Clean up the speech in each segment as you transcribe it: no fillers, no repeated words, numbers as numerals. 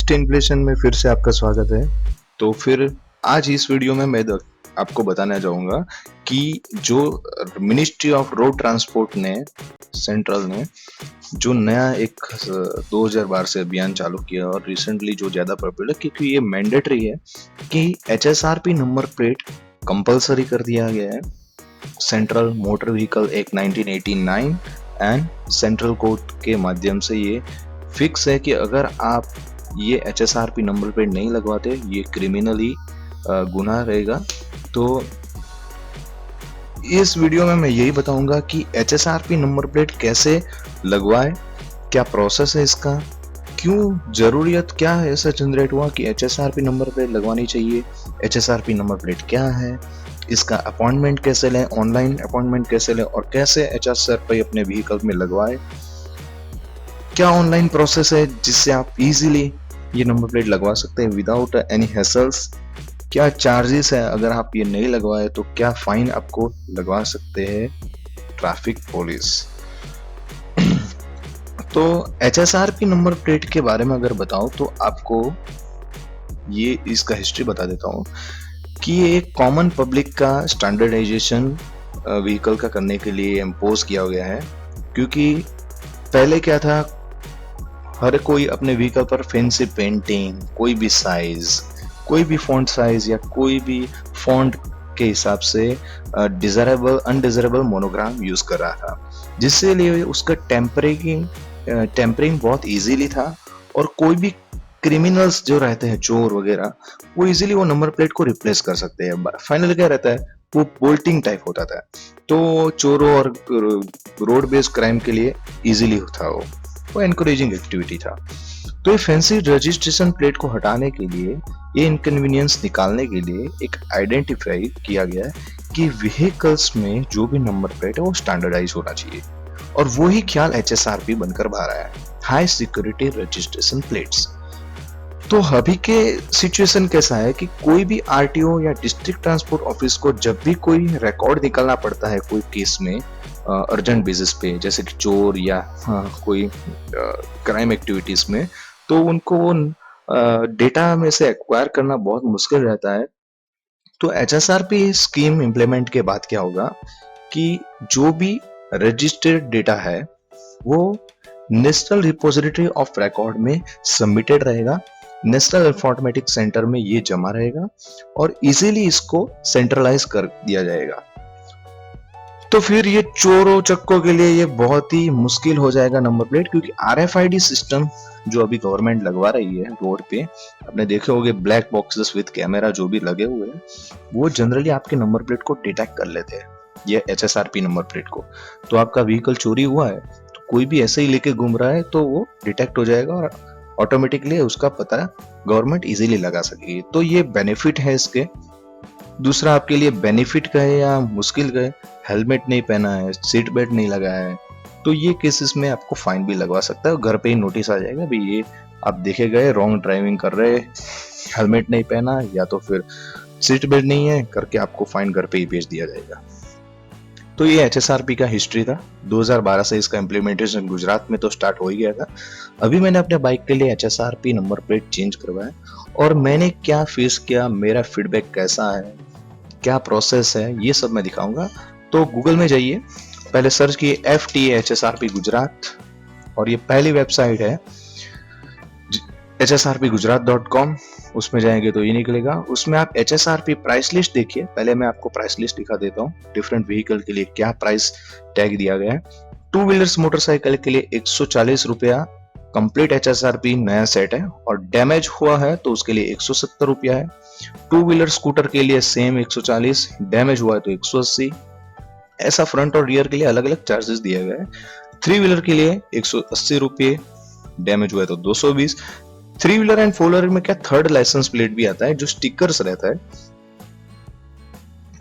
Next inflation में फिर से आपका स्वागत है। तो फिर आज इस वीडियो में मैं आपको बताना चाहूँगा कि जो मिनिस्ट्री ऑफ रोड ट्रांसपोर्ट ने सेंट्रल ने जो नया एक 2012 से अभियान चालू किया और रिसेंटली जो ज़्यादा पॉपुलर क्योंकि ये मैंडेटरी है कि HSRP नंबर प्लेट कंपलसरी कर दिया गया है। Central motor vehicle act 1989 and central court के माध्यम से ये फिक्स है कि अगर आप ये HSRP नंबर प्लेट नहीं लगवाते ये क्रिमिनली गुनाह रहेगा। तो इस वीडियो में मैं यही बताऊंगा कि HSRP नंबर प्लेट कैसे लगवाए, क्या प्रोसेस है इसका, क्यों जरूरियत क्या है ऐसा जनरेट हुआ कि HSRP नंबर प्लेट लगवानी चाहिए, HSRP नंबर प्लेट क्या है, इसका अपॉइंटमेंट कैसे लें, ऑनलाइन अपॉइंटमेंट कैसे लें और कैसे HSRP अपने व्हीकल में लगवाए, क्या ऑनलाइन प्रोसेस है जिससे आप इजीली ये नंबर प्लेट लगवा सकते हैं विदाउट एनी हैसल्स, क्या चार्जेस है अगर आप ये नहीं लगवाए तो क्या फाइन आपको लगवा सकते हैं ट्रैफिक पुलिस। तो HSRP नंबर प्लेट के बारे में अगर बताऊं तो आपको ये इसका हिस्ट्री बता देता हूं कि ये एक कॉमन पब्लिक का स्टैंडर्डाइजेशन व्हीकल का करने के लिए इम्पोज किया गया है। क्योंकि पहले क्या था, हर कोई अपने व्हीकल पर फैंसी पेंटिंग, कोई भी साइज, कोई भी फॉन्ट साइज या कोई भी फॉन्ट के हिसाब से डिजायरेबल अनडिजायरेबल मोनोग्राम यूज कर रहा था, जिससे लिए उसका टेम्परिंग बहुत इजीली था और कोई भी क्रिमिनल्स जो रहते हैं, चोर वगैरह, वो इजीली वो नंबर प्लेट को रिप्लेस कर सकते हैं। फाइनली क्या रहता है, वो बोल्टिंग टाइप होता था, तो चोरों और रोड बेस्ड क्राइम के लिए इजीली था वो एनकरेजिंग एक्टिविटी था। तो ये फैंसी रजिस्ट्रेशन प्लेट को हटाने के लिए, ये इनकन्वीनियंस निकालने के लिए एक आइडेंटिफाई किया गया कि व्हीकल्स में जो भी नंबर प्लेट है वो स्टैंडर्डाइज होना चाहिए और वही ख्याल HSRP बनकर बाहर आया है, हाई सिक्योरिटी रजिस्ट्रेशन प्लेट्स। तो अभी के सिचुएशन कैसा है कि कोई भी RTO या डिस्ट्रिक्ट ट्रांसपोर्ट ऑफिस को जब भी कोई रिकॉर्ड निकालना पड़ता है कोई केस में अर्जेंट बेसिस पे, जैसे कि चोर या कोई क्राइम एक्टिविटीज में, तो उनको वो डेटा में से एक्वायर करना बहुत मुश्किल रहता है। तो HSRP स्कीम इम्प्लीमेंट के बाद क्या होगा कि जो भी रजिस्टर्ड डेटा है वो नेशनल रिपोजिटरी ऑफ रिकॉर्ड में सबमिटेड रहेगा, नेशनल इंफॉर्मेटिक्स सेंटर में ये जमा रहेगा और इजीली इसको सेंट्रलाइज कर दिया जाएगा। तो फिर ये चोरों चक्कों के लिए ये बहुत ही मुश्किल हो जाएगा नंबर प्लेट, क्योंकि RFID सिस्टम जो अभी गवर्नमेंट लगवा रही है रोड पे, आपने देखे होंगे ब्लैक बॉक्सेस विद कैमरा जो भी लगे हुए हैं, वो जनरली आपके नंबर प्लेट को डिटेक्ट कर लेते हैं, ये HSRP नंबर प्लेट को। तो आपका व्हीकल चोरी हुआ है तो कोई भी ऐसे ही लेके घूम रहा है तो वो डिटेक्ट हो जाएगा और ऑटोमेटिकली उसका पता गवर्नमेंट इजीली लगा सकेगी। तो ये बेनिफिट है इसके। दूसरा आपके लिए बेनिफिट का है या मुश्किल का है, हेलमेट नहीं पहना है, सीट बेल्ट नहीं लगाया है, तो ये केसेस में आपको फाइन भी लगवा सकता है। घर पे ही नोटिस आ जाएगा भी ये आप देखे गए रॉन्ग ड्राइविंग कर रहे, हेलमेट नहीं पहना या तो फिर सीट बेल्ट नहीं है करके आपको फाइन घर पे ही भेज दिया जाएगा। तो ये HSRP का हिस्ट्री था। 2012 से इसका इम्प्लीमेंटेशन गुजरात में तो स्टार्ट हो ही गया था। अभी मैंने अपने बाइक के लिए HSRP नंबर प्लेट चेंज करवाया और मैंने क्या फेस किया, मेरा फीडबैक कैसा है, क्या प्रोसेस है, ये सब मैं दिखाऊंगा। तो गूगल में जाइए, पहले सर्च किए FTA HSRP गुजरात और ये पहली वेबसाइट है hsrpgujarat.com, उसमें जाएंगे तो ये निकलेगा। उसमें आप HSRP प्राइस लिस्ट देखिए। पहले मैं आपको प्राइस लिस्ट दिखा देता हूँ, डिफरेंट व्हीकल के लिए क्या प्राइस टैग दिया गया है। 2 व्हीलर्स मोटरसाइकिल के लिए 140 रुपया कंप्लीट HSRP नया सेट है और डैमेज हुआ है तो उसके लिए 170 रुपया है। 2 व्हीलर स्कूटर के लिए सेम 140, डैमेज हुआ है तो 180, ऐसा फ्रंट और रियर के लिए अलग अलग चार्जेस दिया गया है। 3 व्हीलर के लिए 180 रुपये, डैमेज हुआ है तो 220। 3 व्हीलर एंड 4 व्हीलर में क्या थर्ड लाइसेंस प्लेट भी आता है जो स्टिकर्स रहता है,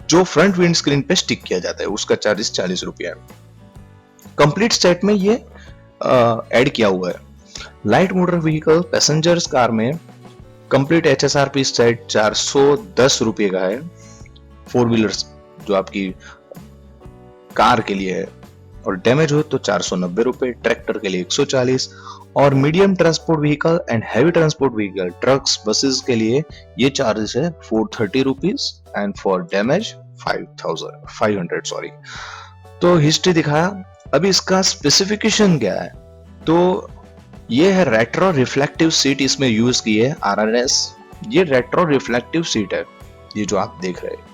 जो फ्रंट विंड स्क्रीन पे स्टिक किया जाता है, उसका चार्जेस 40 रुपया है। कंप्लीट सेट में ये ऐड किया हुआ है। Light motor vehicle passengers car में कंप्लीट HSRP सेट 410 रुपये का है। 4 व्हीलर्स जो आपकी कार के लिए है और डैमेज हो तो 490 रुपए, ट्रैक्टर के लिए 140, और medium transport vehicle and heavy transport vehicle trucks buses के लिए ये चार्जेस है 430 rupees and for damage 500 sorry. तो हिस्ट्री दिखाया। अभी इसका स्पेसिफिकेशन क्या है, तो ये है रेट्रो रिफ्लेक्टिव सीट इसमें यूज की है RRS। ये रेट्रो रिफ्लेक्टिव सीट है, ये जो आप देख रहे हैं,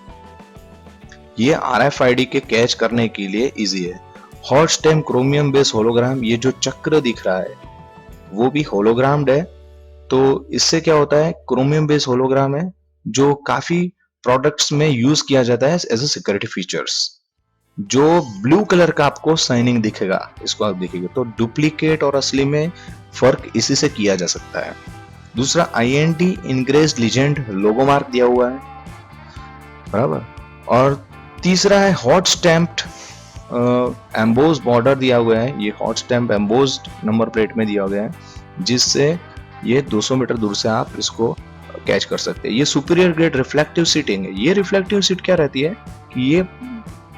ये RFID के कैच करने के लिए इजी है। Hot stem chromium base hologram, ये जो चक्र दिख रहा है वो भी होलोग्राम्ड है। तो इससे क्या होता है, क्रोमियम बेस होलोग्राम है जो काफी प्रोडक्ट्स में यूज किया जाता है एज ए सिक्योरिटी फीचर्स। जो ब्लू कलर का आपको साइनिंग दिखेगा, इसको आप देखिएगा तो डुप्लीकेट और असली में फर्क इसी से किया जा सकता है। दूसरा INT इंग्रेस्ड लीजेंड लोगो मार्क दिया हुआ है, बराबर। और तीसरा है हॉट स्टैम्प्ड एम्बोज बॉर्डर दिया हुआ है, ये हॉट स्टैम्प एम्बोज्ड नंबर प्लेट में दिया गया है, जिससे ये 200 मीटर दूर से आप इसको कैच कर सकते हैं। ये सुपीरियर ग्रेड रिफ्लेक्टिव सीटिंग है। ये रिफ्लेक्टिव सीट क्या रहती है कि ये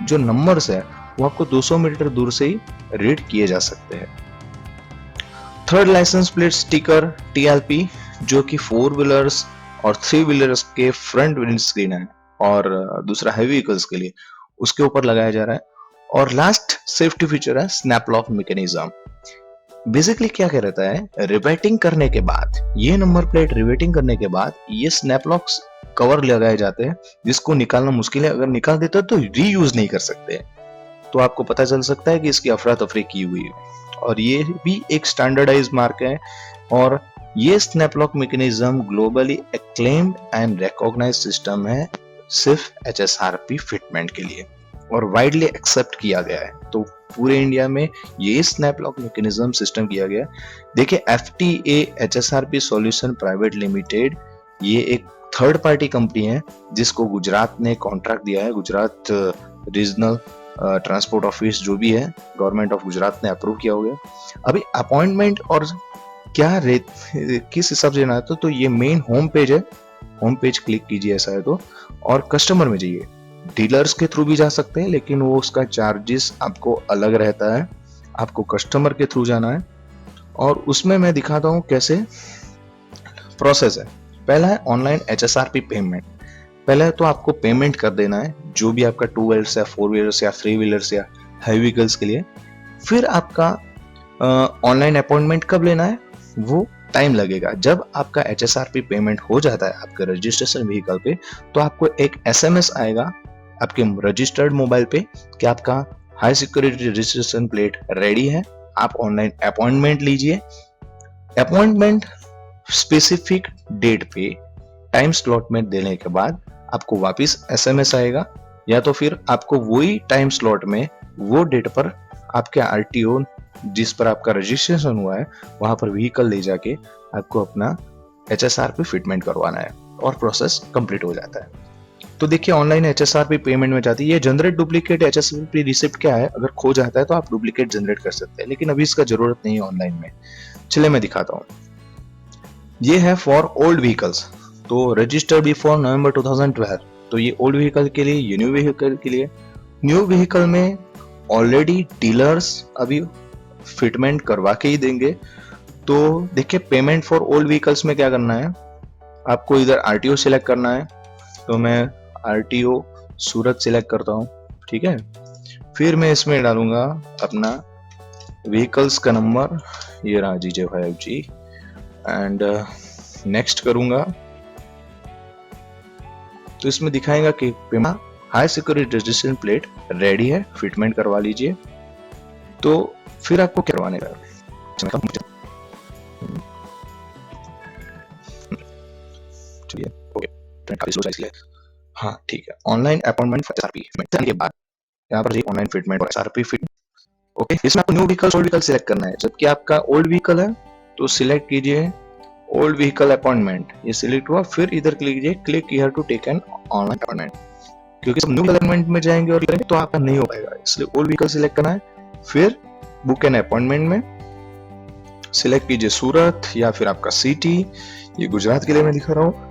जो नंबर्स है वो आपको 200 मीटर दूर से ही रीड किए जा सकते हैं। Third license plate sticker TLP, जो कि 4 व्हीलर्स और 3 व्हीलर्स के फ्रंट विंड स्क्रीन है, और दूसरा हैवी व्हीकल्स के लिए उसके ऊपर लगाया जा रहा है। और लास्ट सेफ्टी फीचर है स्नैप लॉक मैकेनिज्म। बेसिकली क्या कह रहता है, रिवेटिंग करने के बाद, ये नंबर प्लेट रिवेटिंग करने के बाद ये स्नैप लॉक्स कवर लगाए जाते हैं, जिसको निकालना मुश्किल है। अगर निकाल देते हो तो रीयूज नहीं कर सकते, तो आपको पता चल सकता है कि इसकी अफरा तफरी की हुई है। और ये भी एक स्टैंडर्डाइज मार्क है, और ये snap lock mechanism globally acclaimed and recognized system है सिर्फ HSRP फिटमेंट के लिए, और वाइडली एक्सेप्ट किया गया है। तो पूरे इंडिया में ये स्नैप लॉक मैकेनिज्म सिस्टम किया गया। देखिए FTA HSRP solution private limited, ये एक थर्ड पार्टी कंपनी है जिसको गुजरात ने कॉन्ट्रैक्ट दिया है। गुजरात रीजनल ट्रांसपोर्ट ऑफिस जो भी है, गवर्नमेंट ऑफ गुजरात ने अप्रूव किया हो गया। अभी अपॉइंटमेंट और क्या किस हिसाब से जाना है, तो ये मेन होम पेज है, होम पेज क्लिक कीजिए ऐसा है तो, और कस्टमर में जाइए। डीलर्स के थ्रू भी जा सकते हैं, लेकिन वो उसका चार्जेस आपको अलग रहता है, आपको कस्टमर के थ्रू जाना है। और उसमें मैं दिखाता हूँ कैसे प्रोसेस है। पहला है ऑनलाइन HSRP पेमेंट। पहले तो आपको पेमेंट कर देना है, जो भी आपका 2 व्हीलर्स या 4 व्हीलर्स या 3 व्हीलर्स या हैवी व्हीकल्स के लिए। फिर आपका ऑनलाइन अपॉइंटमेंट कब लेना है, वो टाइम लगेगा। जब आपका HSRP पेमेंट हो जाता है आपके रजिस्ट्रेशन व्हीकल पे, तो आपको एक SMS आएगा आपके रजिस्टर्ड मोबाइल पे कि आपका high security registration plate ready है, आप ऑनलाइन अपॉइंटमेंट लीजिए। अपॉइंटमेंट स्पेसिफिक डेट पे टाइम स्लॉट में देने के बाद आपको वापस SMS आएगा, या तो फिर आपको वही टाइम स्लॉट में वो डेट पर आपके RTO जिस पर आपका रजिस्ट्रेशन हुआ है वहां पर व्हीकल ले जाके आपको अपना HSRP फिटमेंट करवाना है, और प्रोसेस कंप्लीट हो जाता है। तो देखिए ऑनलाइन HSRP पेमेंट में जाती है। ये जनरेट डुप्लीकेट HSRP रिसिप्ट क्या है, अगर खो जाता है तो आप डुप्लीकेट जनरेट कर सकते हैं, लेकिन अभी इसका जरूरत नहीं है ऑनलाइन में। चलिए मैं दिखाता हूँ। ये है फॉर ओल्ड व्हीकल्स, तो रजिस्टर्ड बिफोर नवंबर 2012, तो ये ओल्ड व्हीकल के लिए, ये न्यू व्हीकल के लिए। न्यू व्हीकल में ऑलरेडी डीलर्स अभी फिटमेंट करवा के ही देंगे। तो देखिए पेमेंट फॉर ओल्ड व्हीकल्स में क्या करना है, आपको इधर RTO सिलेक्ट करना है, तो मैं RTO सूरत सिलेक्ट करता हूँ, ठीक है। फिर मैं इसमें डालूंगा अपना व्हीकल्स का नंबर, ये रहा GJ5G, एंड नेक्स्ट करूंगा। तो इसमें दिखाएगा कि payment high security registration plate ready है, फिटमेंट करवा लीजिए। तो फिर आपको क्या करवाने का, चलिए ओके, हाँ ठीक है। ऑनलाइन अपॉइंटमेंट HSRP के बाद यहाँ पर ऑनलाइन फिटमेंट और HSRP फिट, ओके। इसमें आपको new vehicle old vehicle select करना है। जबकि आपका ओल्ड व्हीकल है तो सिलेक्ट कीजिए ओल्ड व्हीकल अपॉइंटमेंट, ये सिलेक्ट हुआ। फिर इधर क्लिक कीजिए click here to take an online appointment, क्योंकि सब न्यू अपॉइंटमेंट में जाएंगे और करेंगे तो आपका नहीं हो पाएगा, इसलिए ओल्ड व्हीकल सिलेक्ट करना है। फिर बुक एन अपॉइंटमेंट में सिलेक्ट कीजिए सूरत या फिर आपका सिटी, ये गुजरात के लिए मैं दिखा रहा हूँ।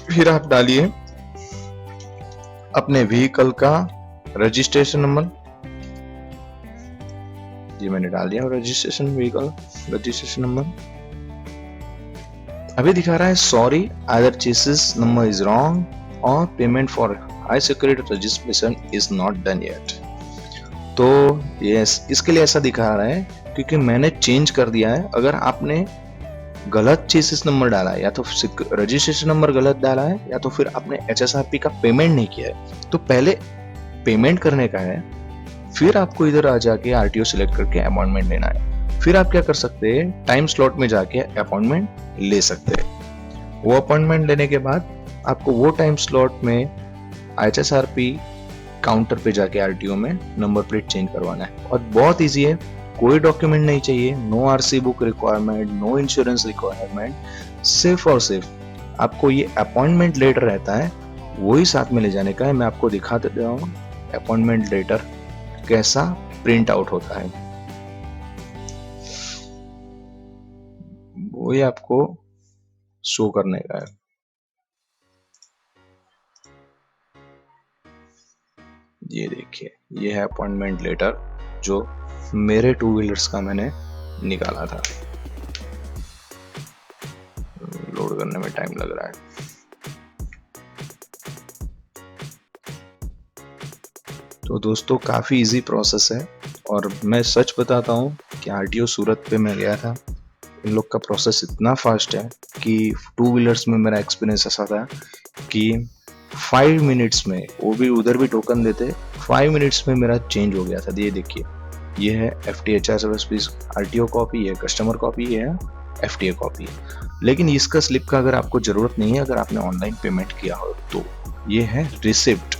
फिर आप डालिए अपने व्हीकल का रजिस्ट्रेशन नंबर, ये मैंने डाल दिया रजिस्ट्रेशन व्हीकल रजिस्ट्रेशन नंबर। अभी दिखा रहा है sorry either chassis number is wrong और payment for high security registration is not done yet. तो यस, इसके लिए ऐसा दिखा रहा है क्योंकि मैंने चेंज कर दिया है। अगर आपने गलत चेसिस नंबर डाला है या तो रजिस्ट्रेशन नंबर गलत डाला है या तो फिर आपने एचएसआरपी का पेमेंट नहीं किया है, तो पहले पेमेंट करने का है, फिर आपको इधर आ जाके आरटीओ सिलेक्ट करके अपॉइंटमेंट लेना है। फिर आप क्या कर सकते हैं, टाइम स्लॉट में जाके अपॉइंटमेंट ले सकते हैं। वो अपॉइंटमेंट लेने के बाद आपको वो टाइम स्लॉट में एचएसआरपी काउंटर पे जाके आरटीओ में नंबर प्लेट चेंज करवाना है। और बहुत इजी है, कोई डॉक्यूमेंट नहीं चाहिए, no RC book requirement, no insurance requirement, सिर्फ और सिर्फ आपको ये अपॉइंटमेंट लेटर रहता है वही साथ में ले जाने का है। मैं आपको दिखा देता हूँ अपॉइंटमेंट लेटर कैसा प्रिंट आउट होता है, वही आपको शो करने का है। ये देखिए, ये है अपॉइंटमेंट लेटर जो मेरे 2 व्हीलर्स का मैंने निकाला था। लोड करने में टाइम लग रहा है। तो दोस्तों काफ़ी इजी प्रोसेस है और मैं सच बताता हूँ कि आरटीओ सूरत पे मैं गया था, इन लोग का प्रोसेस इतना फास्ट है कि 2 व्हीलर्स में मेरा एक्सपीरियंस ऐसा था कि 5 मिनट्स में, वो भी उधर भी टोकन देते, 5 मिनट्स में मेरा चेंज हो गया था। ये देखिए, ये है FTHRSP आरटीओ कॉपी, ये कस्टमर कॉपी, ये है FTA कॉपी। लेकिन इसका स्लिप का अगर आपको ज़रूरत नहीं है, अगर आपने ऑनलाइन पेमेंट किया हो तो ये है रिसिप्ट।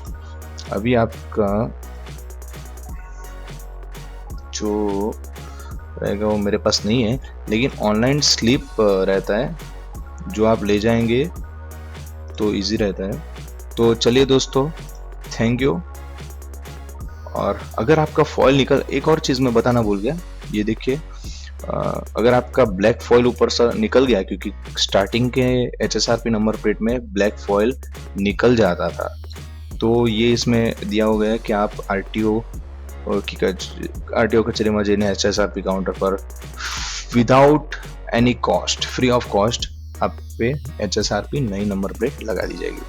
अभी आपका जो रहेगा वो मेरे पास नहीं है, लेकिन ऑनलाइन स्लिप रहता है जो आप ले जाएंगे तो इजी रहता है। तो चलिए दोस्तों, थैंक यू। और अगर आपका फॉइल निकल, एक और चीज़ मैं बताना भूल गया, ये देखिए, अगर आपका ब्लैक फॉइल ऊपर से निकल गया, क्योंकि स्टार्टिंग के एचएसआरपी नंबर प्लेट में ब्लैक फॉइल निकल जाता था, तो ये इसमें दिया हुआ है कि आप आरटीओ कचरे मजे ने एचएसआरपी काउंटर पर without any cost, free of cost आप पे एचएसआरपी नई नंबर प्लेट लगा दी जाएगी।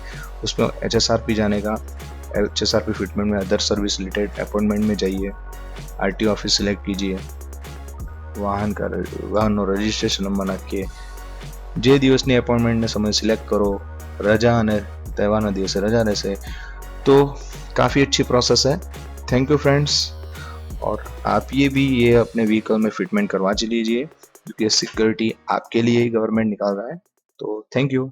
उसमें एचएसआरपी जाने का, एचएसआरपी फिटमेंट में अदर सर्विस रिलेटेड अपॉइंटमेंट में जाइए, आरटीओ ऑफिस सिलेक्ट कीजिए, वाहन और रजिस्ट्रेशन नंबर નાખીએ, જે દિવસની એપોઇન્ટમેન્ટને સમય સિલેક્ટ કરો, રજા અને તહેવારના દિવસે રજા રહેશે। तो काफ़ी अच्छी प्रोसेस है। Thank you friends. और आप ये अपने व्हीकल में फिटमेंट करवा लीजिए, क्योंकि सिक्योरिटी आपके लिए ही गवर्नमेंट निकाल रहा है। तो थैंक यू।